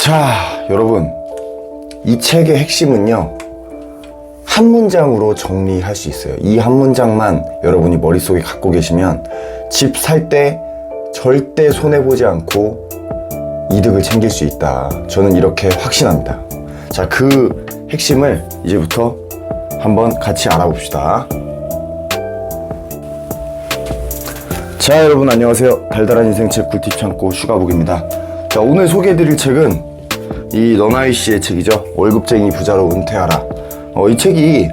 자, 여러분, 이 책의 핵심은요, 한 문장으로 정리할 수 있어요. 이 한 문장만 여러분이 머릿속에 갖고 계시면 집 살 때 절대 손해보지 않고 이득을 챙길 수 있다. 저는 이렇게 확신합니다. 자, 그 핵심을 이제부터 한번 같이 알아봅시다. 자, 여러분 안녕하세요. 달달한 인생책 꿀팁 창고 슈가북입니다. 자, 오늘 소개해드릴 책은 이 너나이 씨의 책이죠. 월급쟁이 부자로 은퇴하라. 이 책이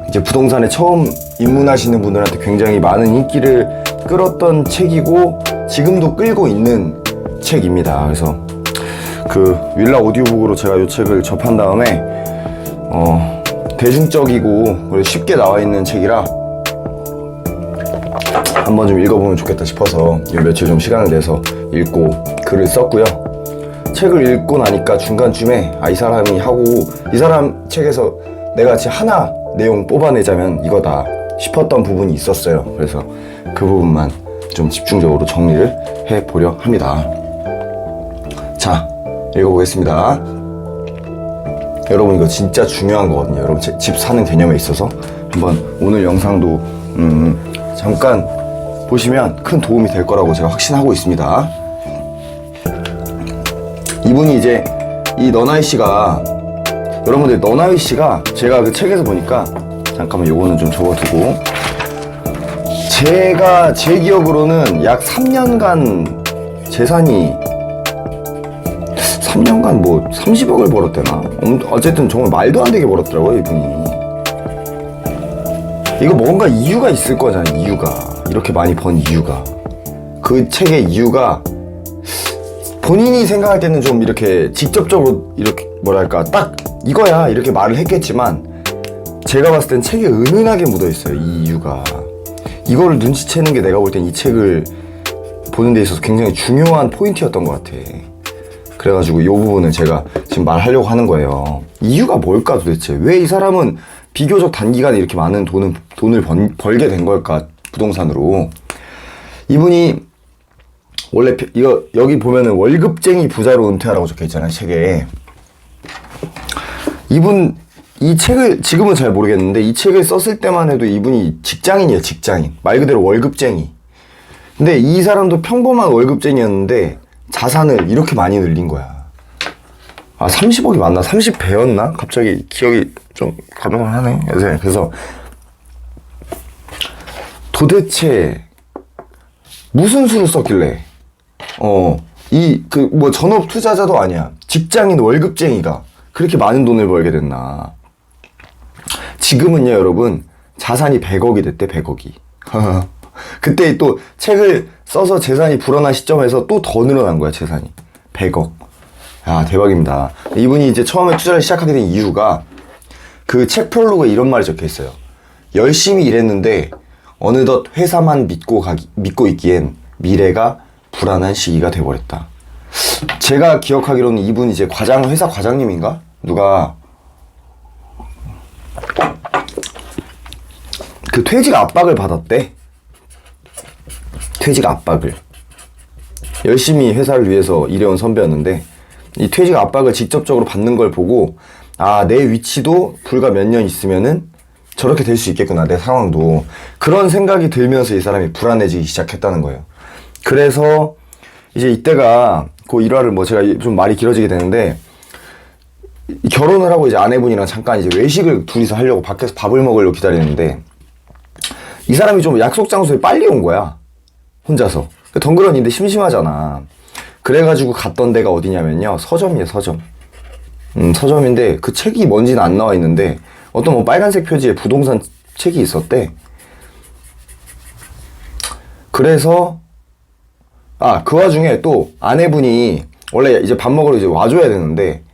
이제 부동산에 처음 입문하시는 분들한테 굉장히 많은 인기를 끌었던 책이고 지금도 끌고 있는 책입니다. 그래서 그 윌라 오디오북으로 제가 이 책을 접한 다음에 대중적이고 그리고 쉽게 나와 있는 책이라 한번 좀 읽어보면 좋겠다 싶어서 이 며칠 좀 시간을 내서 읽고 글을 썼고요. 책을 읽고 나니까 중간쯤에 이 사람이 하고 이 사람 책에서 내가 진짜 하나 내용 뽑아내자면 이거다 싶었던 부분이 있었어요. 그래서 그 부분만 좀 집중적으로 정리를 해보려 합니다. 자, 읽어보겠습니다. 여러분 이거 진짜 중요한 거거든요. 여러분 집 사는 개념에 있어서 한번 오늘 영상도 잠깐 보시면 큰 도움이 될 거라고 제가 확신하고 있습니다. 이분이 이제 이 너나이 씨가, 여러분들 너나이 씨가 제가 그 책에서 보니까, 잠깐만 요거는 좀 접어두고, 제 기억으로는 약 3년간 재산이 3년간 뭐 30억을 벌었대나? 어쨌든 정말 말도 안 되게 벌었더라고요, 이분이. 이거 뭔가 이유가 있을 거잖아요, 이유가. 이렇게 많이 번 이유가. 그 책의 이유가 본인이 생각할 때는 좀 이렇게 직접적으로 이렇게 뭐랄까 딱 이거야 이렇게 말을 했겠지만 제가 봤을 땐 책에 은은하게 묻어있어요, 이 이유가. 이거를 눈치채는 게 내가 볼 땐 이 책을 보는 데 있어서 굉장히 중요한 포인트였던 것 같아. 그래가지고 이 부분을 제가 지금 말하려고 하는 거예요. 이유가 뭘까 도대체? 왜 이 사람은 비교적 단기간에 이렇게 많은 돈을 벌게 된 걸까? 부동산으로. 이분이 원래 이거 여기 보면은 월급쟁이 부자로 은퇴하라고 적혀있잖아요, 책에. 이분 이 책을 지금은 잘 모르겠는데 이 책을 썼을 때만 해도 이분이 직장인이에요, 직장인. 말 그대로 월급쟁이. 근데 이 사람도 평범한 월급쟁이였는데 자산을 이렇게 많이 늘린 거야. 30억이 맞나? 30배였나? 갑자기 기억이 좀 가물가물하네. 그래서 도대체 무슨 수를 썼길래 뭐 전업 투자자도 아니야. 직장인 월급쟁이가 그렇게 많은 돈을 벌게 됐나. 지금은요, 여러분, 자산이 100억이 됐대, 100억이. 그때 또 책을 써서 재산이 불어난 시점에서 또 더 늘어난 거야, 재산이. 100억. 야, 대박입니다. 이분이 이제 처음에 투자를 시작하게 된 이유가 그 책 프롤로그에 이런 말이 적혀 있어요. 열심히 일했는데 어느덧 회사만 믿고 있기엔 미래가 불안한 시기가 돼버렸다. 제가 기억하기로는 이분 이제 회사 과장님인가? 누가 그 퇴직 압박을 받았대. 퇴직 압박을. 열심히 회사를 위해서 일해온 선배였는데 이 퇴직 압박을 직접적으로 받는 걸 보고 내 위치도 불과 몇 년 있으면은 저렇게 될 수 있겠구나, 내 상황도. 그런 생각이 들면서 이 사람이 불안해지기 시작했다는 거예요. 그래서 이제 이때가 그 일화를 뭐 제가 좀 말이 길어지게 되는데 결혼을 하고 이제 아내분이랑 잠깐 이제 외식을 둘이서 하려고 밖에서 밥을 먹으려고 기다리는데 이 사람이 좀 약속 장소에 빨리 온 거야, 혼자서. 덩그러니인데 심심하잖아. 그래가지고 갔던 데가 어디냐면요, 서점이에요, 서점. 서점인데 그 책이 뭔지는 안 나와 있는데 어떤 뭐 빨간색 표지에 부동산 책이 있었대. 그래서 그 와중에 또 아내분이 원래 이제 밥 먹으러 이제 와줘야 되는데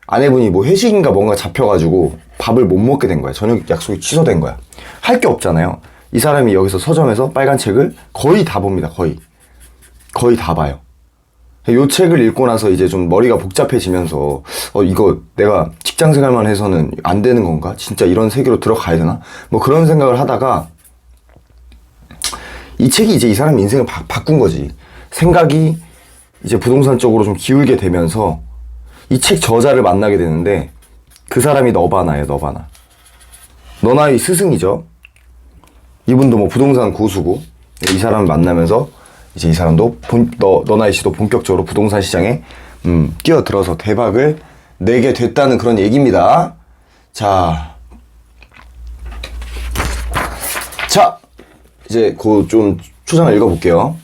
아내분이 뭐 회식인가 뭔가 잡혀가지고 밥을 못 먹게 된 거야. 저녁 약속이 취소된 거야. 할 게 없잖아요. 이 사람이 여기서 서점에서 빨간 책을 거의 다 봅니다. 거의 다 봐요. 요 책을 읽고 나서 이제 좀 머리가 복잡해지면서 이거 내가 직장생활만 해서는 안 되는 건가? 진짜 이런 세계로 들어가야 되나? 뭐 그런 생각을 하다가 이 책이 이제 이 사람 인생을 바꾼 거지. 생각이 이제 부동산 쪽으로 좀 기울게 되면서 이 책 저자를 만나게 되는데 그 사람이 너바나예요. 너나의 스승이죠. 이분도 뭐 부동산 고수고 이 사람을 만나면서 이제 이 사람도 너나이 씨도 본격적으로 부동산 시장에 뛰어들어서 대박을 내게 됐다는 그런 얘기입니다. 자, 이제 그 좀 초장을 읽어볼게요.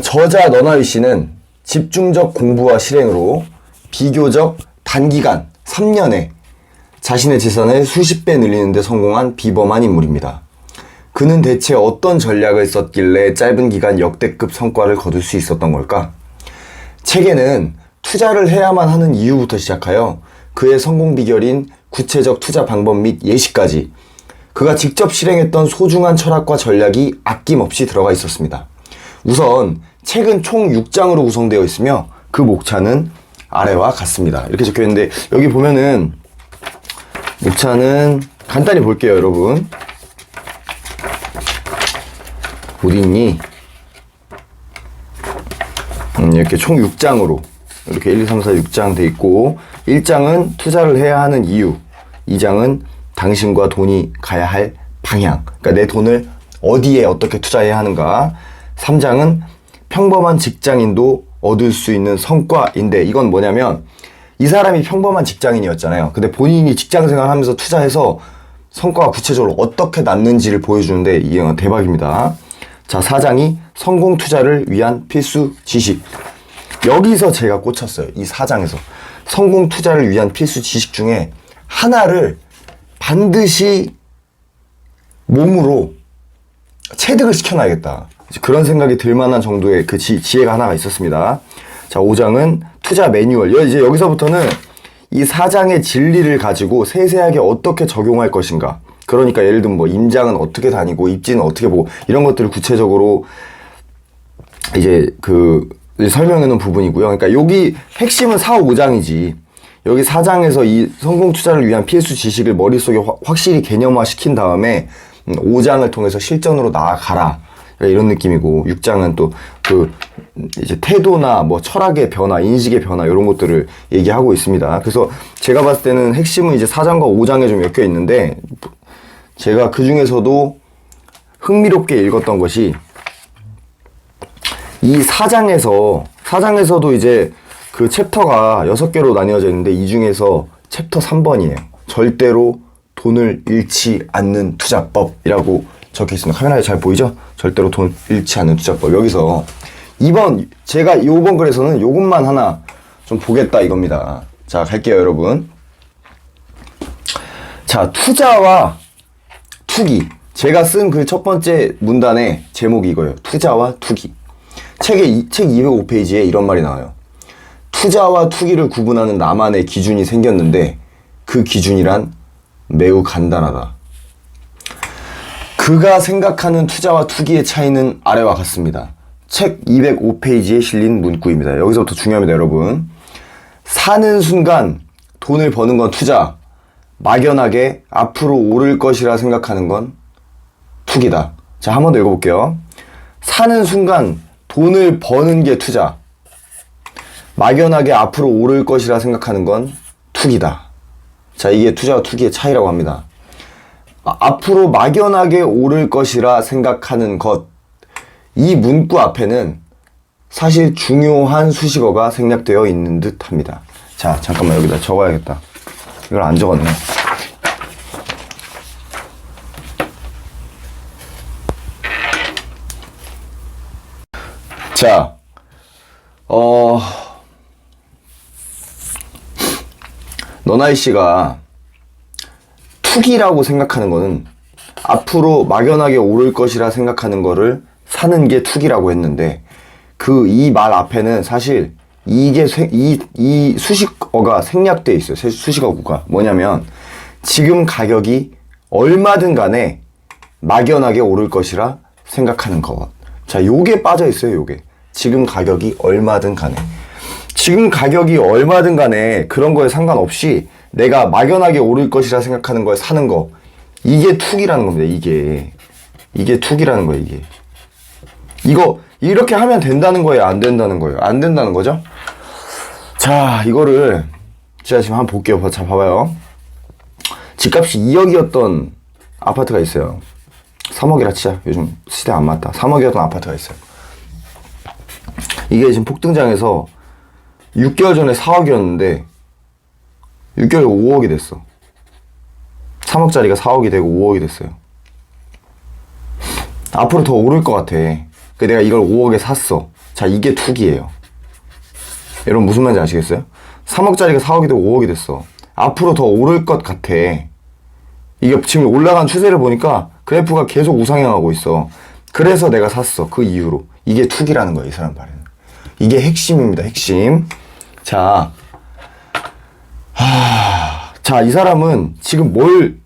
저자 너나이 씨는 집중적 공부와 실행으로 비교적 단기간 3년에 자신의 재산을 수십 배 늘리는 데 성공한 비범한 인물입니다. 그는 대체 어떤 전략을 썼길래 짧은 기간 역대급 성과를 거둘 수 있었던 걸까? 책에는 투자를 해야만 하는 이유부터 시작하여 그의 성공 비결인 구체적 투자 방법 및 예시까지 그가 직접 실행했던 소중한 철학과 전략이 아낌없이 들어가 있었습니다. 우선 책은 총 6장으로 구성되어 있으며 그 목차는 아래와 같습니다. 이렇게 적혀 있는데 여기 보면은 목차는 간단히 볼게요, 여러분. 어디 있니? 이렇게 총 6장으로 이렇게 1, 2, 3, 4, 6장 돼 있고 1장은 투자를 해야 하는 이유, 2장은 당신과 돈이 가야 할 방향, 그러니까 내 돈을 어디에 어떻게 투자해야 하는가, 3장은 평범한 직장인도 얻을 수 있는 성과인데 이건 뭐냐면 이 사람이 평범한 직장인이었잖아요. 근데 본인이 직장생활 하면서 투자해서 성과가 구체적으로 어떻게 났는지를 보여주는데 이게 대박입니다. 자, 4장이 성공 투자를 위한 필수 지식. 여기서 제가 꽂혔어요. 이 4장에서. 성공 투자를 위한 필수 지식 중에 하나를 반드시 몸으로 체득을 시켜놔야겠다. 그런 생각이 들 만한 정도의 그 지혜가 하나가 있었습니다. 자, 5장은 투자 매뉴얼. 이제 여기서부터는 이 4장의 진리를 가지고 세세하게 어떻게 적용할 것인가. 그러니까 예를 들면 뭐 임장은 어떻게 다니고 입지는 어떻게 보고 이런 것들을 구체적으로 이제 설명해 놓은 부분이고요. 그러니까 여기 핵심은 4, 5장이지. 여기 4장에서 이 성공 투자를 위한 필수 지식을 머릿속에 확실히 개념화 시킨 다음에 5장을 통해서 실전으로 나아가라. 이런 느낌이고 6장은 또 이제 태도나 뭐 철학의 변화, 인식의 변화 이런 것들을 얘기하고 있습니다. 그래서 제가 봤을 때는 핵심은 이제 4장과 5장에 좀 엮여 있는데 제가 그 중에서도 흥미롭게 읽었던 것이 이 4장에서도 이제 그 챕터가 6개로 나뉘어져 있는데 이 중에서 챕터 3번이에요. 절대로 돈을 잃지 않는 투자법이라고 적혀 있습니다. 카메라에 잘 보이죠? 절대로 돈 잃지 않는 투자법. 여기서 제가 이번 글에서는 요것만 하나 좀 보겠다 이겁니다. 자, 갈게요, 여러분. 자, 투자와 투기. 제가 쓴 그 첫 번째 문단의 제목이 이거예요. 투자와 투기. 책 205페이지에 이런 말이 나와요. 투자와 투기를 구분하는 나만의 기준이 생겼는데 그 기준이란 매우 간단하다. 그가 생각하는 투자와 투기의 차이는 아래와 같습니다. 책 205페이지에 실린 문구입니다. 여기서부터 중요합니다, 여러분. 사는 순간 돈을 버는 건 투자, 막연하게 앞으로 오를 것이라 생각하는 건 투기다. 자, 한 번 더 읽어볼게요. 사는 순간 돈을 버는 게 투자, 막연하게 앞으로 오를 것이라 생각하는 건 투기다. 자, 이게 투자와 투기의 차이라고 합니다. 앞으로 막연하게 오를 것이라 생각하는 것. 이 문구 앞에는 사실 중요한 수식어가 생략되어 있는 듯 합니다. 자, 잠깐만 여기다 적어야겠다. 이걸 안 적었네. 자, 너나이 씨가 투기라고 생각하는 거는 앞으로 막연하게 오를 것이라 생각하는 거를 사는 게 투기라고 했는데 이 말 앞에는 사실 이 수식어가 생략되어 있어요. 수식어구가 뭐냐면 지금 가격이 얼마든 간에 막연하게 오를 것이라 생각하는 것. 자, 요게 빠져 있어요. 요게 지금 가격이 얼마든 간에 그런 거에 상관없이 내가 막연하게 오를 것이라 생각하는 걸 사는 거, 이게 투기라는 겁니다. 이게 투기라는 거예요. 이거 이렇게 하면 된다는 거예요? 안 된다는 거예요? 안 된다는 거죠? 자, 이거를 제가 지금 한번 볼게요. 자, 봐봐요. 집값이 2억이었던 아파트가 있어요. 3억이라 치자. 요즘 시대 안 맞다. 3억이었던 아파트가 있어요. 이게 지금 폭등장에서 6개월 전에 4억이었는데 6개월 5억이 됐어. 3억짜리가 4억이 되고 5억이 됐어요. 앞으로 더 오를 것 같아. 내가 이걸 5억에 샀어. 자, 이게 투기예요. 여러분 무슨 말인지 아시겠어요? 3억짜리가 4억이 되고 5억이 됐어. 앞으로 더 오를 것 같아. 이게 지금 올라간 추세를 보니까 그래프가 계속 우상향하고 있어. 그래서 내가 샀어. 그 이유로. 이게 투기라는 거야, 이 사람 말에는. 이게 핵심입니다, 핵심. 자, 자, 이 사람은 지금 뭘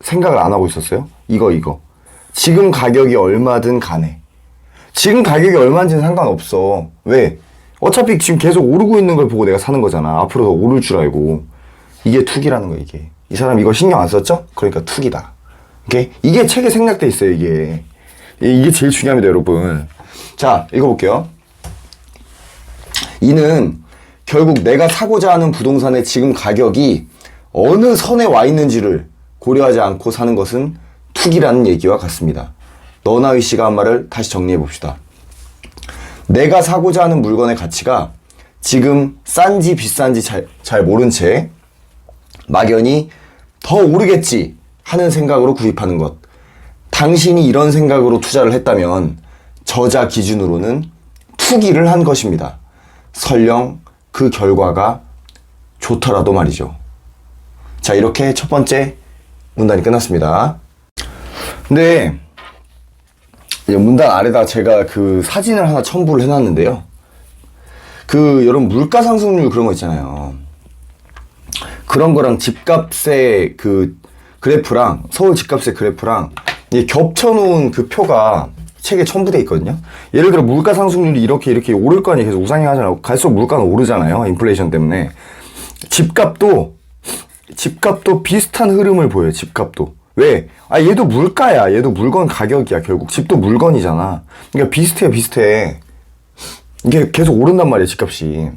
생각을 안 하고 있었어요? 이거. 지금 가격이 얼마든 간에. 지금 가격이 얼마인지는 상관없어. 왜? 어차피 지금 계속 오르고 있는 걸 보고 내가 사는 거잖아. 앞으로 더 오를 줄 알고. 이게 투기라는 거야, 이게. 이 사람 이거 신경 안 썼죠? 그러니까 투기다. 오케이? 이게 책에 생략돼 있어요, 이게. 이게 제일 중요합니다, 여러분. 자, 읽어볼게요. 이는 결국 내가 사고자 하는 부동산의 지금 가격이 어느 선에 와 있는지를 고려하지 않고 사는 것은 투기라는 얘기와 같습니다. 너나위 씨가 한 말을 다시 정리해 봅시다. 내가 사고자 하는 물건의 가치가 지금 싼지 비싼지 잘 모른 채 막연히 더 오르겠지 하는 생각으로 구입하는 것. 당신이 이런 생각으로 투자를 했다면 저자 기준으로는 투기를 한 것입니다. 설령 그 결과가 좋더라도 말이죠. 자, 이렇게 첫 번째 문단이 끝났습니다. 근데 문단 아래다 제가 그 사진을 하나 첨부를 해놨는데요. 여러분 물가 상승률 그런 거 있잖아요. 그런 거랑 집값의 그 그래프랑 서울 집값의 그래프랑 겹쳐놓은 그 표가 책에 첨부되어 있거든요. 예를 들어 물가 상승률이 이렇게 오를 거 아니에요. 계속 우상향하잖아요. 갈수록 물가는 오르잖아요. 인플레이션 때문에. 집값도 비슷한 흐름을 보여요. 집값도. 왜? 얘도 물가야. 얘도 물건 가격이야. 결국 집도 물건이잖아. 그러니까 비슷해. 이게 계속 오른단 말이야, 집값이.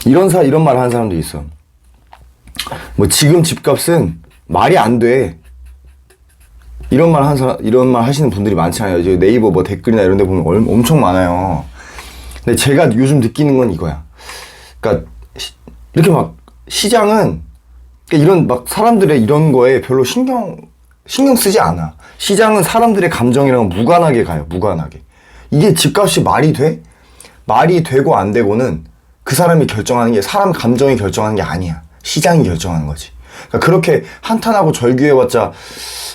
이런 말 하는 사람도 있어. 뭐 지금 집값은 말이 안 돼. 이런 말 하시는 분들이 많잖아요. 이제 네이버 뭐 댓글이나 이런 데 보면 엄청 많아요. 근데 제가 요즘 느끼는 건 이거야. 그러니까 이렇게 막 시장은 이런 막 사람들의 이런 거에 별로 신경 쓰지 않아. 시장은 사람들의 감정이랑 무관하게 가요. 무관하게. 이게 집값이 말이 돼? 말이 되고 안 되고는 그 사람이 결정하는 게 사람 감정이 결정하는 게 아니야. 시장이 결정하는 거지. 그러니까 그렇게 한탄하고 절규해봤자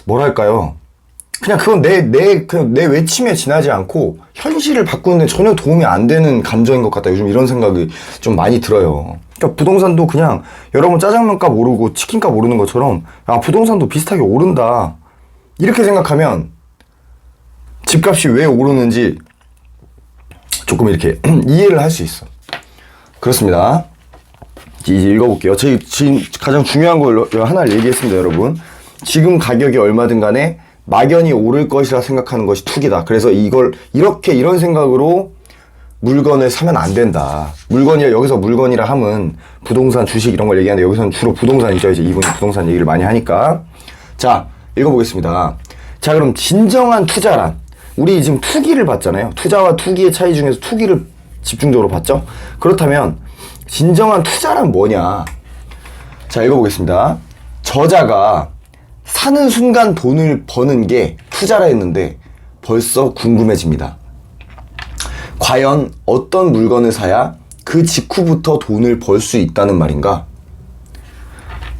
뭐랄까요? 그냥 그건 내 외침에 지나지 않고 현실을 바꾸는데 전혀 도움이 안 되는 감정인 것 같다. 요즘 이런 생각이 좀 많이 들어요. 그러니까 부동산도 그냥 여러분 짜장면 값 오르고 치킨 값 오르는 것처럼 부동산도 비슷하게 오른다. 이렇게 생각하면 집값이 왜 오르는지 조금 이렇게 이해를 할 수 있어. 그렇습니다. 이제 읽어볼게요. 지금 가장 중요한 걸 하나를 얘기했습니다, 여러분. 지금 가격이 얼마든 간에 막연히 오를 것이라 생각하는 것이 투기다. 그래서 이런 생각으로 물건을 사면 안 된다. 여기서 물건이라 함은 부동산, 주식 이런 걸 얘기하는데 여기서는 주로 부동산이죠. 이제 이분이 부동산 얘기를 많이 하니까. 자, 읽어보겠습니다. 자, 그럼 진정한 투자란? 우리 지금 투기를 봤잖아요. 투자와 투기의 차이 중에서 투기를 집중적으로 봤죠? 그렇다면 진정한 투자란 뭐냐? 자, 읽어보겠습니다. 저자가 사는 순간 돈을 버는 게 투자라 했는데 벌써 궁금해집니다. 과연 어떤 물건을 사야 그 직후부터 돈을 벌 수 있다는 말인가?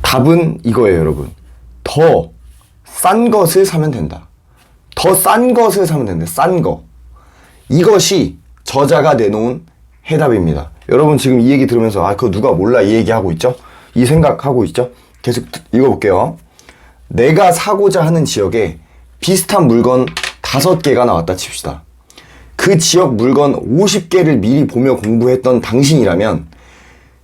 답은 이거예요, 여러분. 더 싼 것을 사면 된다. 더 싼 것을 사면 된다. 싼 거. 이것이 저자가 내놓은 해답입니다. 여러분 지금 이 얘기 들으면서 그거 누가 몰라 이 얘기하고 있죠? 이 생각하고 있죠? 계속 읽어볼게요. 내가 사고자 하는 지역에 비슷한 물건 5개가 나왔다 칩시다. 그 지역 물건 50개를 미리 보며 공부했던 당신이라면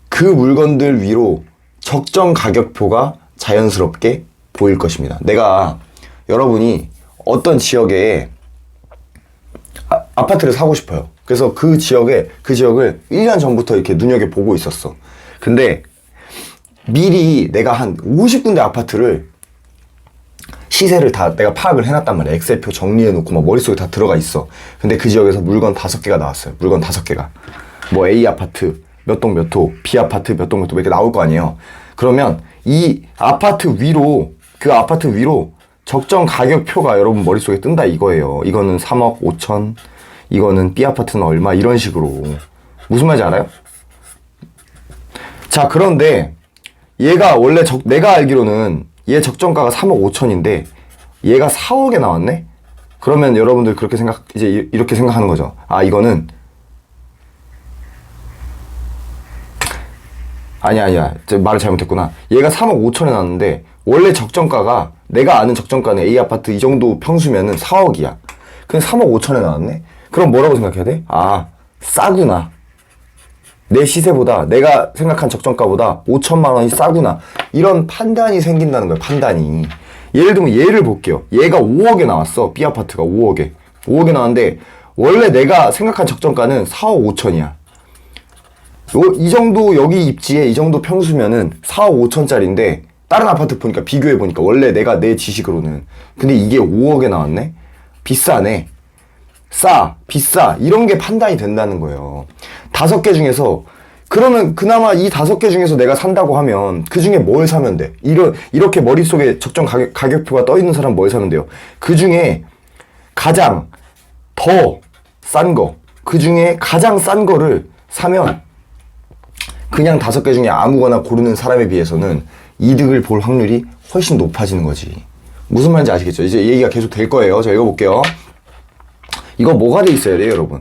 그 물건들 위로 적정 가격표가 자연스럽게 보일 것입니다. 여러분이 어떤 지역에 아파트를 사고 싶어요. 그래서 그 지역을 1년 전부터 이렇게 눈여겨보고 있었어. 근데 미리 내가 한 50군데 아파트를 시세를 다 내가 파악을 해놨단 말이야. 엑셀표 정리해놓고 막 머릿속에 다 들어가 있어. 근데 그 지역에서 물건 5개가 나왔어요. 물건 5개가. 뭐 A 아파트 몇 동 몇 호, B 아파트 몇 동 몇 호 이렇게 나올 거 아니에요. 그러면 이 아파트 위로, 그 아파트 위로 적정 가격표가 여러분 머릿속에 뜬다 이거예요. 이거는 3억 5천, 이거는 B 아파트는 얼마, 이런 식으로. 무슨 말인지 알아요? 자, 그런데 얘가 원래 내가 알기로는 얘 적정가가 3억 5천인데 얘가 4억에 나왔네? 그러면 여러분들 그렇게 이제 이렇게 생각하는 거죠. 아, 이거는 아니야. 말을 잘못했구나. 얘가 3억 5천에 나왔는데 원래 적정가가, 내가 아는 적정가는 A 아파트 이 정도 평수면은 4억이야. 근데 3억 5천에 나왔네? 그럼 뭐라고 생각해야 돼? 아, 싸구나. 내 시세보다, 내가 생각한 적정가보다 5천만 원이 싸구나. 이런 판단이 생긴다는 거예요, 판단이. 예를 들면 얘를 볼게요. 얘가 5억에 나왔어. B 아파트가 5억에. 5억에 나왔는데 원래 내가 생각한 적정가는 4억 5천이야. 이 정도, 여기 입지에 이 정도 평수면은 4억 5천짜리인데 다른 아파트 보니까, 비교해보니까 원래 내가 내 지식으로는, 근데 이게 5억에 나왔네? 비싸네. 싸, 비싸, 이런 게 판단이 된다는 거예요. 5개 중에서, 그러면 그나마 이 5개 중에서 내가 산다고 하면 그 중에 뭘 사면 돼? 이렇게 머릿속에 적정 가격표가 떠 있는 사람 뭘 사면 돼요? 그 중에 가장 더 싼 거, 그 중에 가장 싼 거를 사면 그냥 5개 중에 아무거나 고르는 사람에 비해서는 이득을 볼 확률이 훨씬 높아지는 거지. 무슨 말인지 아시겠죠? 이제 얘기가 계속 될 거예요. 자, 읽어볼게요. 이거 뭐가 돼 있어야 돼요, 여러분?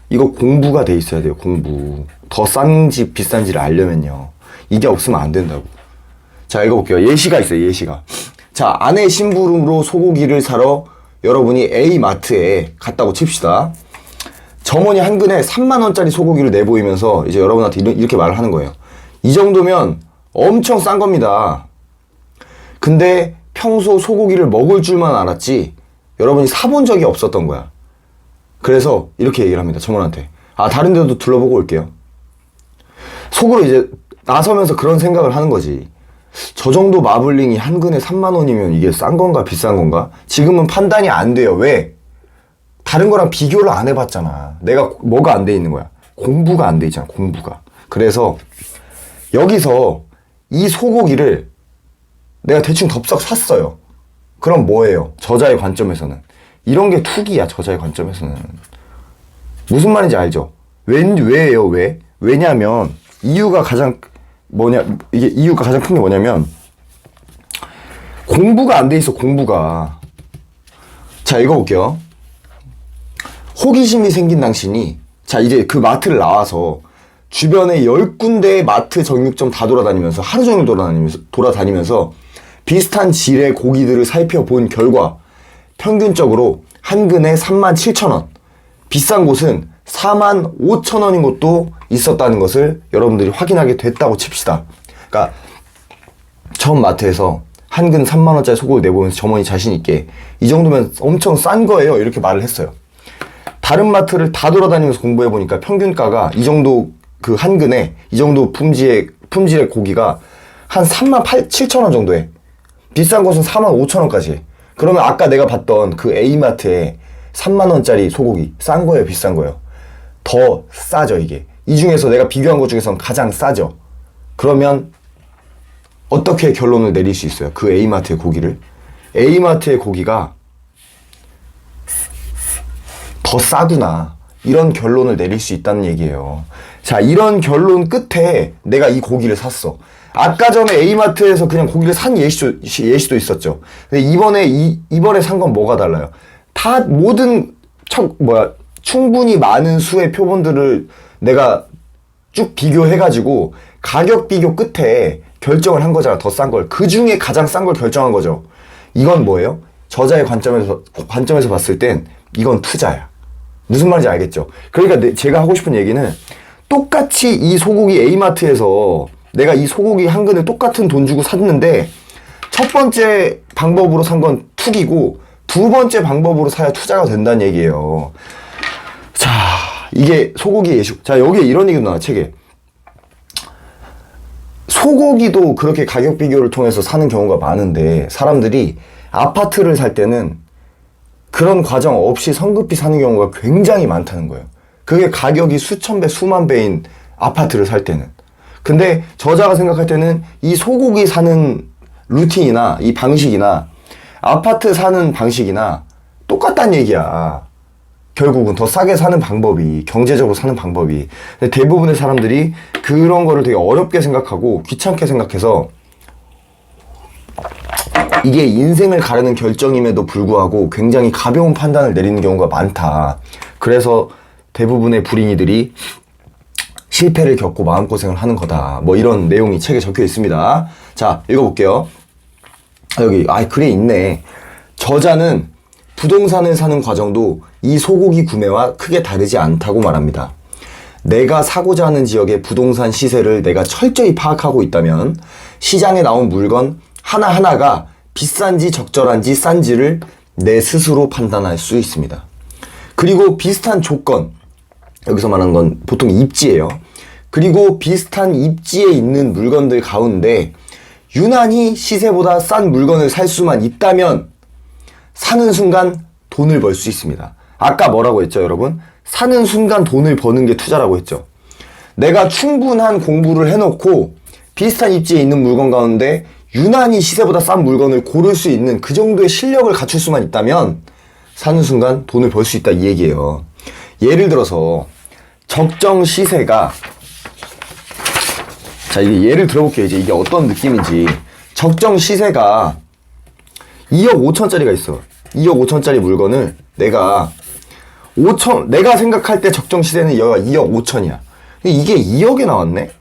이거 공부가 돼 있어야 돼요, 공부. 더 싼지 비싼지를 알려면요. 이게 없으면 안 된다고. 자, 읽어볼게요. 예시가 있어요, 예시가. 자, 아내 심부름으로 소고기를 사러 여러분이 A마트에 갔다고 칩시다. 점원이 한근에 3만원짜리 소고기를 내보이면서 이제 여러분한테 이렇게 말을 하는 거예요. 이 정도면 엄청 싼 겁니다. 근데 평소 소고기를 먹을 줄만 알았지 여러분이 사본 적이 없었던 거야. 그래서 이렇게 얘기를 합니다, 점원한테. 아, 다른 데도 둘러보고 올게요. 속으로 이제 나서면서 그런 생각을 하는 거지. 저 정도 마블링이 한 근에 3만 원이면 이게 싼 건가 비싼 건가? 지금은 판단이 안 돼요. 왜? 다른 거랑 비교를 안 해봤잖아. 내가 뭐가 안 돼 있는 거야? 공부가 안 돼 있잖아, 공부가. 그래서 여기서 이 소고기를 내가 대충 덥석 샀어요. 그럼 뭐예요? 저자의 관점에서는. 이런 게 투기야, 저자의 관점에서는. 무슨 말인지 알죠? 왜예요, 왜? 왜냐면, 이유가 가장 큰 게 뭐냐면, 공부가 안 돼 있어, 공부가. 자, 읽어볼게요. 호기심이 생긴 당신이, 자, 이제 그 마트를 나와서, 주변에 10군데의 마트 정육점 다 돌아다니면서, 하루 종일 돌아다니면서, 비슷한 질의 고기들을 살펴본 결과, 평균적으로 한 근에 37,000원, 비싼 곳은 45,000원인 곳도 있었다는 것을 여러분들이 확인하게 됐다고 칩시다. 그러니까 처음 마트에서 한 근 3만원짜리 소고기 내보면서 점원이 자신있게 이 정도면 엄청 싼 거예요, 이렇게 말을 했어요. 다른 마트를 다 돌아다니면서 공부해보니까 평균가가 이 정도, 그 한 근에 이 정도 품질의 고기가 한 37,000원 정도 해. 비싼 곳은 45,000원까지 해. 그러면 아까 내가 봤던 그 A마트에 3만원짜리 소고기, 싼 거예요, 비싼 거예요? 더 싸죠, 이게. 이 중에서 내가 비교한 것 중에서는 가장 싸죠. 그러면 어떻게 결론을 내릴 수 있어요? 그 A마트의 고기를. A마트의 고기가 더 싸구나, 이런 결론을 내릴 수 있다는 얘기예요. 자, 이런 결론 끝에 내가 이 고기를 샀어. 아까 전에 A마트에서 그냥 고기를 산 예시도 있었죠. 근데 이번에 산 건 뭐가 달라요? 다 모든 충분히 많은 수의 표본들을 내가 쭉 비교해가지고 가격 비교 끝에 결정을 한 거잖아, 더 싼 걸. 그 중에 가장 싼 걸 결정한 거죠. 이건 뭐예요? 저자의 관점에서 봤을 땐 이건 투자야. 무슨 말인지 알겠죠? 그러니까 제가 하고 싶은 얘기는, 똑같이 이 소고기 A마트에서 내가 이 소고기 한 근을 똑같은 돈 주고 샀는데, 첫 번째 방법으로 산 건 투기고 두 번째 방법으로 사야 투자가 된다는 얘기예요. 자, 이게 소고기 예식. 자, 여기에 이런 얘기도 나와, 책에. 소고기도 그렇게 가격 비교를 통해서 사는 경우가 많은데, 사람들이 아파트를 살 때는 그런 과정 없이 성급히 사는 경우가 굉장히 많다는 거예요. 그게 가격이 수천 배, 수만 배인 아파트를 살 때는. 근데 저자가 생각할 때는 이 소고기 사는 루틴이나 이 방식이나 아파트 사는 방식이나 똑같다는 얘기야. 결국은 더 싸게 사는 방법이, 경제적으로 사는 방법이. 근데 대부분의 사람들이 그런 거를 되게 어렵게 생각하고 귀찮게 생각해서 이게 인생을 가르는 결정임에도 불구하고 굉장히 가벼운 판단을 내리는 경우가 많다. 그래서 대부분의 불인이들이 실패를 겪고 마음고생을 하는 거다. 뭐 이런 내용이 책에 적혀 있습니다. 자, 읽어볼게요. 여기, 글에 있네. 저자는 부동산을 사는 과정도 이 소고기 구매와 크게 다르지 않다고 말합니다. 내가 사고자 하는 지역의 부동산 시세를 내가 철저히 파악하고 있다면 시장에 나온 물건 하나하나가 비싼지 적절한지 싼지를 내 스스로 판단할 수 있습니다. 그리고 비슷한 조건, 여기서 말하는 건 보통 입지예요. 그리고 비슷한 입지에 있는 물건들 가운데 유난히 시세보다 싼 물건을 살 수만 있다면 사는 순간 돈을 벌 수 있습니다. 아까 뭐라고 했죠, 여러분? 사는 순간 돈을 버는 게 투자라고 했죠. 내가 충분한 공부를 해놓고 비슷한 입지에 있는 물건 가운데 유난히 시세보다 싼 물건을 고를 수 있는 그 정도의 실력을 갖출 수만 있다면 사는 순간 돈을 벌 수 있다, 이 얘기예요. 예를 들어서 적정 시세가, 자, 이게 예를 들어볼게요. 이제 이게 어떤 느낌인지. 적정 시세가 2억 5천짜리가 있어. 2억 5천짜리 물건을 내가 생각할 때 적정 시세는 여기가 2억 5천이야. 근데 이게 2억에 나왔네?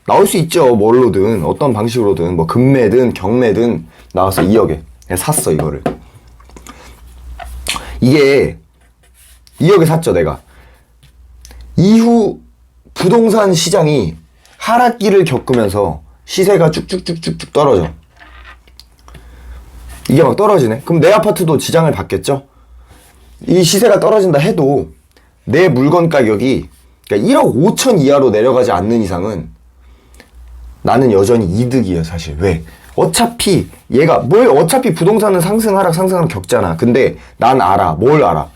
나올 수 있죠. 뭘로든, 어떤 방식으로든, 뭐 금매든 경매든 나와서 2억에. 내가 샀어, 이거를. 이게 2억에 샀죠, 내가. 이후 부동산 시장이 하락기를 겪으면서 시세가 쭉쭉쭉쭉쭉 떨어져. 이게 막 떨어지네. 그럼 내 아파트도 지장을 받겠죠? 이 시세가 떨어진다 해도 내 물건 가격이, 그러니까 1억 5천 이하로 내려가지 않는 이상은 나는 여전히 이득이에요, 사실. 왜? 어차피 어차피 부동산은 상승 하락 겪잖아. 근데 난 알아. 뭘 알아?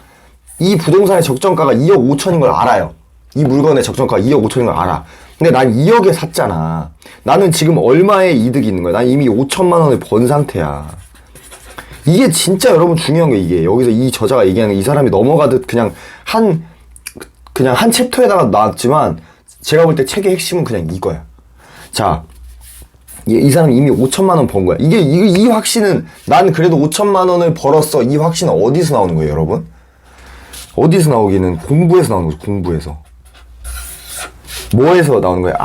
이 부동산의 적정가가 2억 5천인 걸 알아요. 이 물건의 적정가가 2억 5천인 걸 알아. 근데 난 2억에 샀잖아. 나는 지금 얼마의 이득이 있는 거야? 난 이미 5천만 원을 번 상태야. 이게 진짜 여러분 중요한 거. 이게 여기서 이 저자가 얘기하는 이 사람이 넘어가듯 그냥 한 챕터에다가 나왔지만 제가 볼 때 책의 핵심은 그냥 이거야. 자, 이 사람이 이미 5천만 원 번 거야. 이 확신은, 난 그래도 5천만 원을 벌었어, 이 확신은 어디서 나오는 거예요, 여러분? 어디서 나오기는 공부에서 나오는 거죠. 공부에서. 뭐에서 나오는 거예요?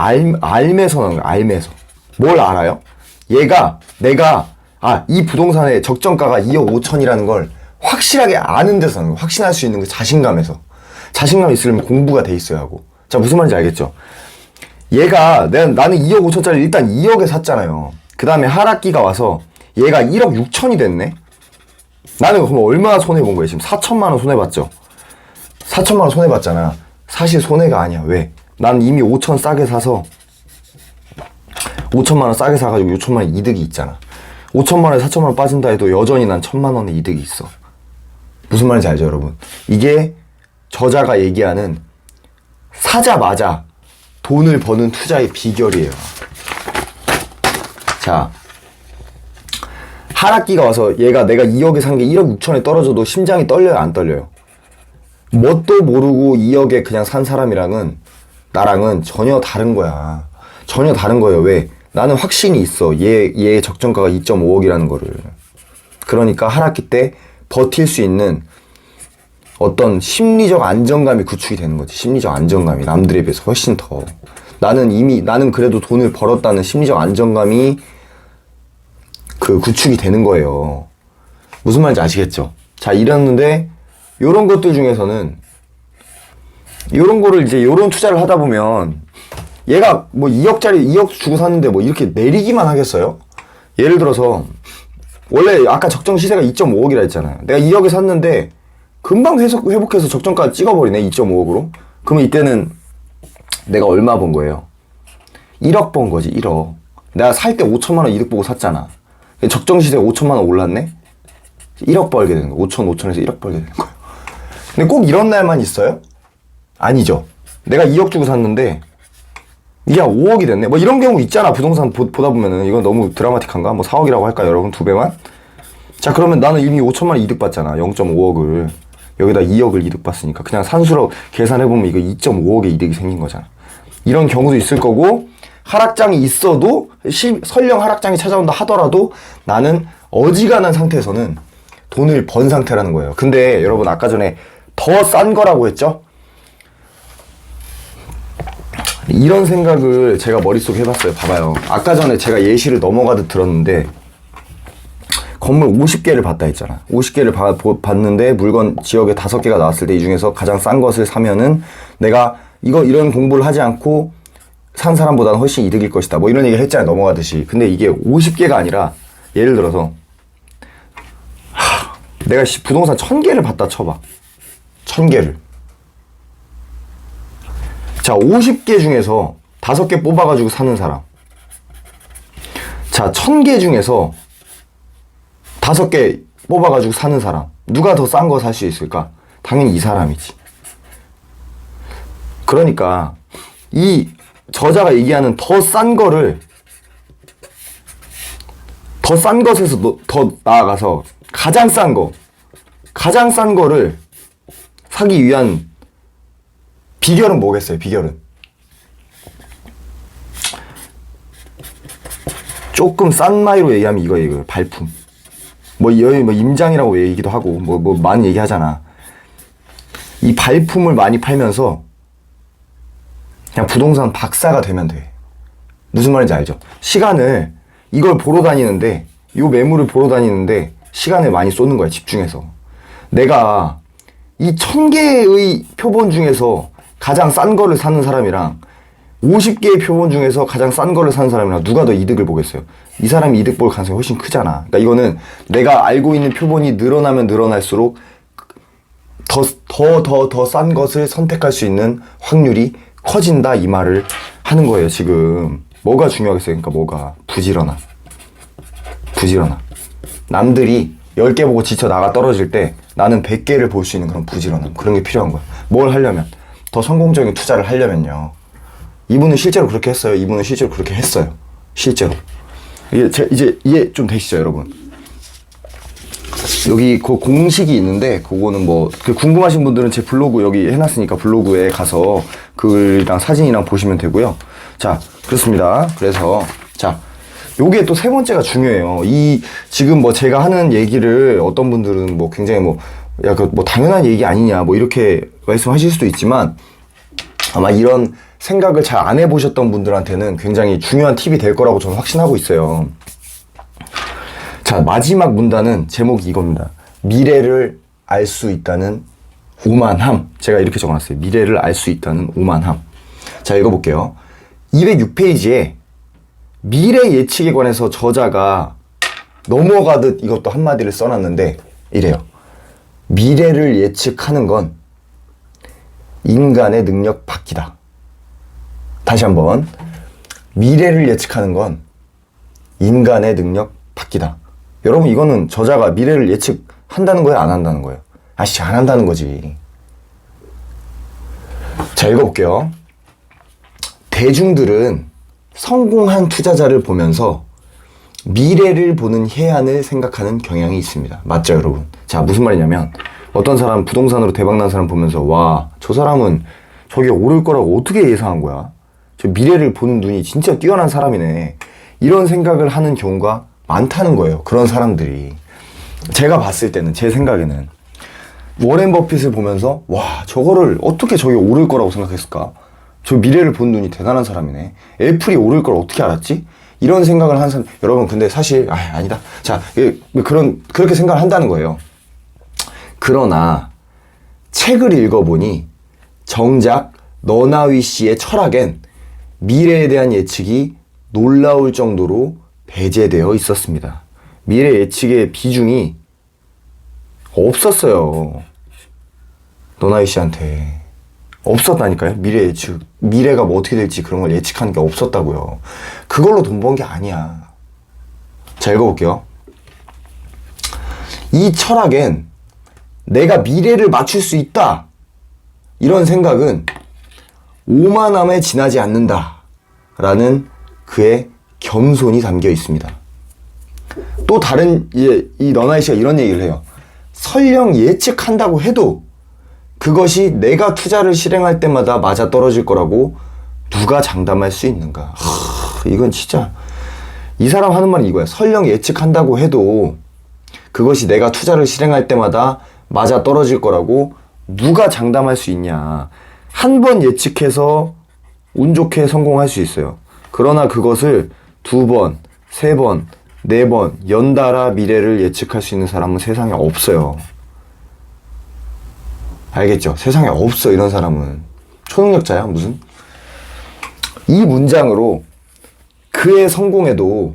알매서 나오는 거예요. 알매서. 뭘 알아요? 내가 이 부동산의 적정가가 2억 5천이라는 걸 확실하게 아는 데서 나는 거예요. 확신할 수 있는 그 자신감에서. 자신감이 있으려면 공부가 돼 있어야 하고. 자, 무슨 말인지 알겠죠? 나는 2억 5천짜리 일단 2억에 샀잖아요. 그 다음에 하락기가 와서 얘가 1억 6천이 됐네? 나는 그럼 얼마나 손해본 거예요? 지금 4천만 원 손해봤죠? 4천만 원 손해봤잖아. 사실 손해가 아니야. 왜? 난 이미 5천 싸게 사서 5천만 원 싸게 사가지고 6천만 원 이득이 있잖아. 5천만 원에 4천만 원 빠진다 해도 여전히 난 1천만 원의 이득이 있어. 무슨 말인지 알죠, 여러분? 이게 저자가 얘기하는 사자마자 돈을 버는 투자의 비결이에요. 자, 하락기가 와서 내가 2억에 산 게 1억 6천에 떨어져도 심장이 떨려요, 안 떨려요? 뭣도 모르고 2억에 그냥 산 사람이랑은 나랑은 전혀 다른 거야. 전혀 다른 거예요. 왜? 나는 확신이 있어. 얘의 적정가가 2.5억이라는 거를. 그러니까 하락기 때 버틸 수 있는 어떤 심리적 안정감이 구축이 되는 거지. 심리적 안정감이 남들에 비해서 훨씬 더. 나는 그래도 돈을 벌었다는 심리적 안정감이 구축이 되는 거예요. 무슨 말인지 아시겠죠? 자, 이랬는데 요런 것들 중에서는 요런 거를 이제 요런 투자를 하다 보면 얘가 뭐 2억 주고 샀는데 뭐 이렇게 내리기만 하겠어요? 예를 들어서 원래 아까 적정 시세가 2.5억이라 했잖아요. 내가 2억에 샀는데 금방 회복해서 적정가 찍어버리네, 2.5억으로. 그러면 이때는 내가 얼마 번 거예요? 1억 번 거지, 1억. 내가 살 때 5천만 원 이득 보고 샀잖아. 적정시세 5천만 원 올랐네? 1억 벌게 되는 거야. 5천에서 1억 벌게 되는 거야. 근데 꼭 이런 날만 있어요? 아니죠. 내가 2억 주고 샀는데 야 5억이 됐네. 뭐 이런 경우 있잖아. 부동산 보다 보면은. 이건 너무 드라마틱한가? 뭐 4억이라고 할까 여러분? 2배만? 자 그러면 나는 이미 5천만 원 이득 봤잖아. 0.5억을. 여기다 2억을 이득 봤으니까 그냥 산수로 계산해보면 이거 2.5억의 이득이 생긴 거잖아. 이런 경우도 있을 거고, 하락장이 있어도 설령 하락장이 찾아온다 하더라도 나는 어지간한 상태에서는 돈을 번 상태라는 거예요. 근데 여러분 아까 전에 더 싼 거라고 했죠? 이런 생각을 제가 머릿속에 해봤어요. 봐봐요. 아까 전에 제가 예시를 넘어가듯 들었는데 건물 50개를 봤다 했잖아. 50개를 봤는데 물건 지역에 5개가 나왔을 때 이 중에서 가장 싼 것을 사면은 내가 이런 공부를 하지 않고 산 사람보다는 훨씬 이득일 것이다. 뭐 이런 얘기를 했잖아요. 넘어가듯이. 근데 이게 50개가 아니라 예를 들어서 내가 부동산 1000개를 봤다 쳐봐. 1000개를. 자, 50개 중에서 5개 뽑아가지고 사는 사람. 자, 1000개 중에서 5개 뽑아가지고 사는 사람. 누가 더 싼 거 살 수 있을까? 당연히 이 사람이지. 그러니까 이 저자가 얘기하는 더 싼 거를 더 싼 것에서 더 나아가서 가장 싼 거를 사기 위한 비결은 뭐겠어요? 비결은 조금 싼 마이로 얘기하면 이거 발품. 뭐 임장이라고 얘기도 하고 뭐 많이 얘기하잖아. 이 발품을 많이 팔면서 그냥 부동산 박사가 되면 돼. 무슨 말인지 알죠? 시간을 이걸 보러 다니는데, 이 매물을 보러 다니는데 시간을 많이 쏟는 거야. 집중해서. 내가 이 1000개의 표본 중에서 가장 싼 거를 사는 사람이랑 50개의 표본 중에서 가장 싼 거를 사는 사람이랑 누가 더 이득을 보겠어요? 이 사람이 이득 볼 가능성이 훨씬 크잖아. 그러니까 이거는 내가 알고 있는 표본이 늘어나면 늘어날수록 더 싼 것을 선택할 수 있는 확률이 커진다, 이 말을 하는 거예요. 지금 뭐가 중요하겠어요? 그러니까 뭐가 부지런함. 남들이 10개 보고 지쳐 나가 떨어질 때 나는 100개를 볼 수 있는 그런 부지런함, 그런 게 필요한 거야. 뭘 하려면, 더 성공적인 투자를 하려면요. 이분은 실제로 그렇게 했어요. 실제로. 이제 이해 좀 되시죠, 여러분? 여기 그 공식이 있는데, 그거는 뭐 궁금하신 분들은 제 블로그 여기 해놨으니까 블로그에 가서 글이랑 사진이랑 보시면 되고요. 자, 그렇습니다. 그래서 자, 요게 또 세 번째가 중요해요. 지금 뭐 제가 하는 얘기를 어떤 분들은 뭐 굉장히 뭐 당연한 얘기 아니냐 뭐 이렇게 말씀하실 수도 있지만, 아마 이런 생각을 잘 안 해보셨던 분들한테는 굉장히 중요한 팁이 될 거라고 저는 확신하고 있어요. 자, 마지막 문단은 제목이 이겁니다. 미래를 알 수 있다는 오만함. 제가 이렇게 적어놨어요. 미래를 알 수 있다는 오만함. 자, 읽어볼게요. 206페이지에 미래 예측에 관해서 저자가 넘어가듯 이것도 한마디를 써놨는데 이래요. 미래를 예측하는 건 인간의 능력 밖이다. 다시 한번. 미래를 예측하는 건 인간의 능력 밖이다. 여러분, 이거는 저자가 미래를 예측한다는 거예요? 안 한다는 거예요? 안 한다는 거지. 자, 읽어볼게요. 대중들은 성공한 투자자를 보면서 미래를 보는 해안을 생각하는 경향이 있습니다. 맞죠, 여러분? 자, 무슨 말이냐면 어떤 사람 부동산으로 대박난 사람 보면서 와, 저 사람은 저게 오를 거라고 어떻게 예상한 거야? 저 미래를 보는 눈이 진짜 뛰어난 사람이네. 이런 생각을 하는 경우가 많다는 거예요. 그런 사람들이. 제가 봤을 때는, 제 생각에는 워렌 버핏을 보면서 와, 저거를 어떻게 저게 오를 거라고 생각했을까? 저 미래를 본 눈이 대단한 사람이네. 애플이 오를 걸 어떻게 알았지? 이런 생각을 하는 사람, 여러분, 근데 사실 아니다. 자, 그렇게 생각을 한다는 거예요. 그러나 책을 읽어보니 정작 너나위 씨의 철학엔 미래에 대한 예측이 놀라울 정도로 배제되어 있었습니다. 미래 예측의 비중이 없었어요. 너나위 씨한테. 없었다니까요. 미래 예측. 미래가 뭐 어떻게 될지 그런 걸 예측하는 게 없었다고요. 그걸로 돈 번 게 아니야. 자, 읽어볼게요. 이 철학엔 내가 미래를 맞출 수 있다, 이런 생각은 오만함에 지나지 않는다 라는 그의 겸손이 담겨 있습니다. 또 다른 이 너나이 씨가 이런 얘기를 해요. 설령 예측한다고 해도 그것이 내가 투자를 실행할 때마다 맞아 떨어질 거라고 누가 장담할 수 있는가. 이건 진짜 이 사람 하는 말이 이거야. 설령 예측한다고 해도 그것이 내가 투자를 실행할 때마다 맞아 떨어질 거라고 누가 장담할 수 있냐. 한 번 예측해서 운 좋게 성공할 수 있어요. 그러나 그것을 2번, 3번, 4번 연달아 미래를 예측할 수 있는 사람은 세상에 없어요. 알겠죠? 세상에 없어, 이런 사람은. 초능력자야, 무슨? 이 문장으로 그의 성공에도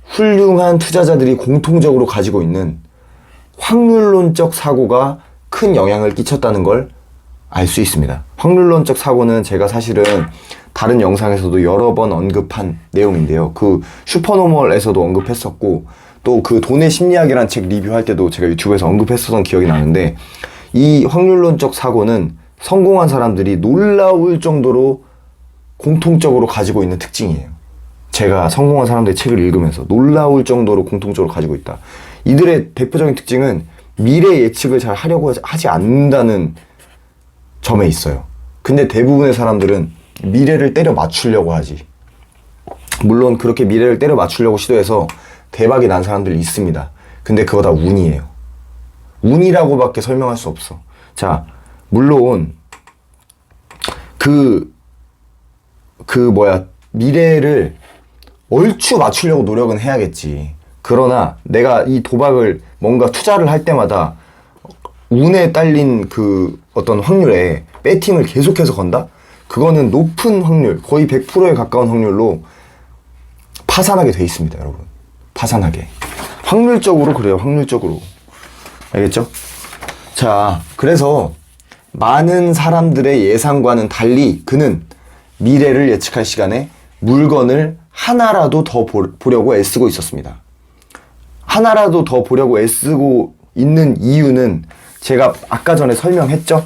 훌륭한 투자자들이 공통적으로 가지고 있는 확률론적 사고가 큰 영향을 끼쳤다는 걸 알 수 있습니다. 확률론적 사고는 제가 사실은 다른 영상에서도 여러 번 언급한 내용인데요. 그 슈퍼노멀에서도 언급했었고, 또 그 돈의 심리학이라는 책 리뷰할 때도 제가 유튜브에서 언급했었던 기억이 나는데, 이 확률론적 사고는 성공한 사람들이 놀라울 정도로 공통적으로 가지고 있는 특징이에요. 제가 성공한 사람들의 책을 읽으면서 놀라울 정도로 공통적으로 가지고 있다. 이들의 대표적인 특징은 미래 예측을 잘 하려고 하지 않는다는 점에 있어요. 근데 대부분의 사람들은 미래를 때려 맞추려고 하지. 물론 그렇게 미래를 때려 맞추려고 시도해서 대박이 난 사람들이 있습니다. 근데 그거 다 운이에요. 운이라고밖에 설명할 수 없어. 자, 물론 미래를 얼추 맞추려고 노력은 해야겠지. 그러나 내가 이 도박을 뭔가 투자를 할 때마다 운에 딸린 그 어떤 확률에 배팅을 계속해서 건다? 그거는 높은 확률, 거의 100%에 가까운 확률로 파산하게 돼 있습니다, 여러분. 파산하게. 확률적으로 그래요, 확률적으로. 알겠죠? 자, 그래서 많은 사람들의 예상과는 달리 그는 미래를 예측할 시간에 물건을 하나라도 더 보려고 애쓰고 있었습니다. 하나라도 더 보려고 애쓰고 있는 이유는 제가 아까 전에 설명했죠?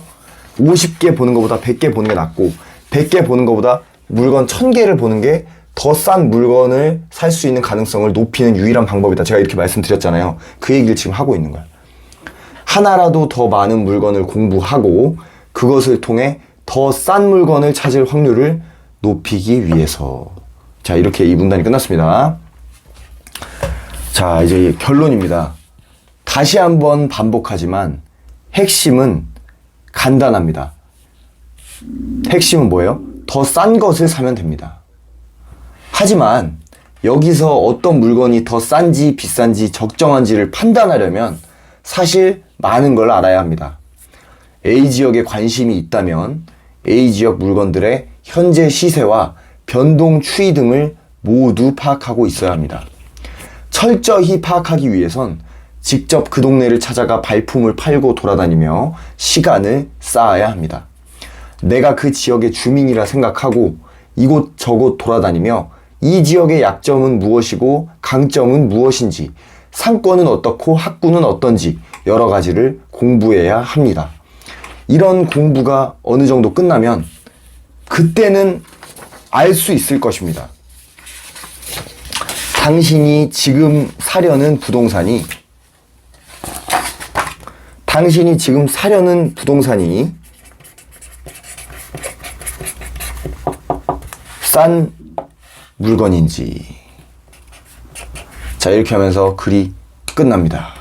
50개 보는 것보다 100개 보는 게 낫고 100개 보는 것보다 물건 1000개를 보는 게 더 싼 물건을 살 수 있는 가능성을 높이는 유일한 방법이다. 제가 이렇게 말씀드렸잖아요. 그 얘기를 지금 하고 있는 거야. 하나라도 더 많은 물건을 공부하고 그것을 통해 더 싼 물건을 찾을 확률을 높이기 위해서. 자, 이렇게 이 문단이 끝났습니다. 자, 이제 결론입니다. 다시 한번 반복하지만 핵심은 간단합니다. 핵심은 뭐예요? 더 싼 것을 사면 됩니다. 하지만 여기서 어떤 물건이 더 싼지 비싼지 적정한지를 판단하려면 사실 많은 걸 알아야 합니다. A지역에 관심이 있다면 A지역 물건들의 현재 시세와 변동 추이 등을 모두 파악하고 있어야 합니다. 철저히 파악하기 위해선 직접 그 동네를 찾아가 발품을 팔고 돌아다니며 시간을 쌓아야 합니다. 내가 그 지역의 주민이라 생각하고 이곳저곳 돌아다니며 이 지역의 약점은 무엇이고 강점은 무엇인지, 상권은 어떻고 학구는 어떤지 여러 가지를 공부해야 합니다. 이런 공부가 어느 정도 끝나면 그때는 알 수 있을 것입니다. 당신이 지금 사려는 부동산이 싼 물건인지. 자, 이렇게 하면서 글이 끝납니다.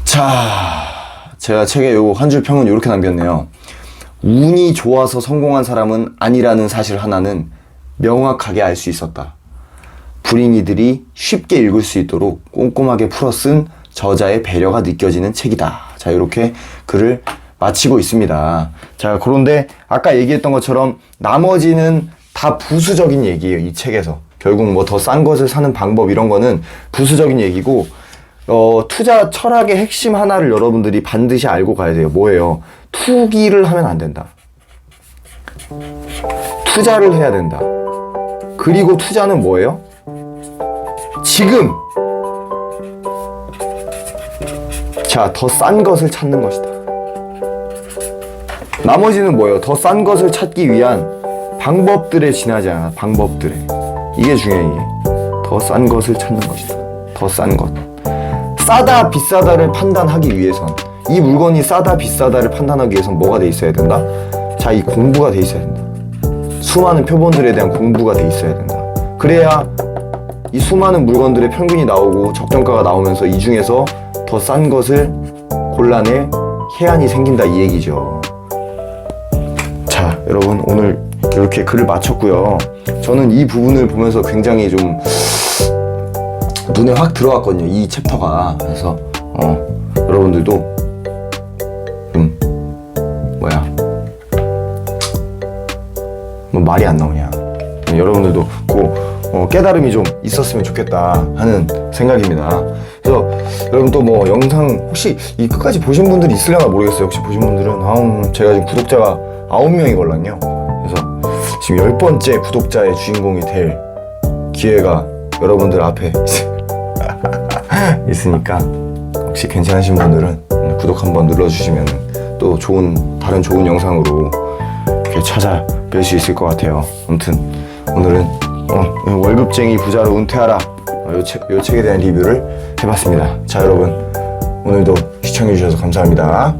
자, 제가 책에 요 한 줄 평은 이렇게 남겼네요. 운이 좋아서 성공한 사람은 아니라는 사실 하나는 명확하게 알 수 있었다. 불인이들이 쉽게 읽을 수 있도록 꼼꼼하게 풀어 쓴 저자의 배려가 느껴지는 책이다. 자, 이렇게 글을 마치고 있습니다. 자, 그런데 아까 얘기했던 것처럼 나머지는 다 부수적인 얘기예요, 이 책에서. 결국 뭐 더 싼 것을 사는 방법 이런 거는 부수적인 얘기고, 투자 철학의 핵심 하나를 여러분들이 반드시 알고 가야 돼요. 뭐예요? 투기를 하면 안 된다. 투자를 해야 된다. 그리고 투자는 뭐예요? 지금! 자, 더 싼 것을 찾는 것이다. 나머지는 뭐예요? 더 싼 것을 찾기 위한 방법들에 지나지 않아. 방법들에. 이게 중요해. 더 싼 것을 찾는 것이다. 더 싼 것. 싸다 비싸다를 판단하기 위해선, 이 물건이 싸다 비싸다를 판단하기 위해선 뭐가 돼 있어야 된다? 자, 이 공부가 돼 있어야 된다. 수많은 표본들에 대한 공부가 돼 있어야 된다. 그래야 이 수많은 물건들의 평균이 나오고 적정가가 나오면서 이 중에서 더 싼 것을 골라낼 해안이 생긴다, 이 얘기죠. 자, 여러분, 오늘 이렇게 글을 마쳤고요. 저는 이 부분을 보면서 굉장히 좀 눈에 확 들어왔거든요, 이 챕터가. 그래서 여러분들도 뭐 말이 안 나오냐, 여러분들도 깨달음이 좀 있었으면 좋겠다 하는 생각입니다. 그래서 여러분 또 뭐 영상 혹시 이 끝까지 보신 분들이 있으려나 모르겠어요. 혹시 보신 분들은 제가 지금 구독자가 9명이 걸렸네요. 그래서 지금 10번째 구독자의 주인공이 될 기회가 여러분들 앞에 있으니까 혹시 괜찮으신 분들은 구독 한번 눌러주시면 또 다른 좋은 영상으로 이렇게 찾아뵐 수 있을 것 같아요. 아무튼 오늘은 월급쟁이 부자로 은퇴하라, 요 책에 대한 리뷰를 해봤습니다. 자, 여러분, 오늘도 시청해주셔서 감사합니다.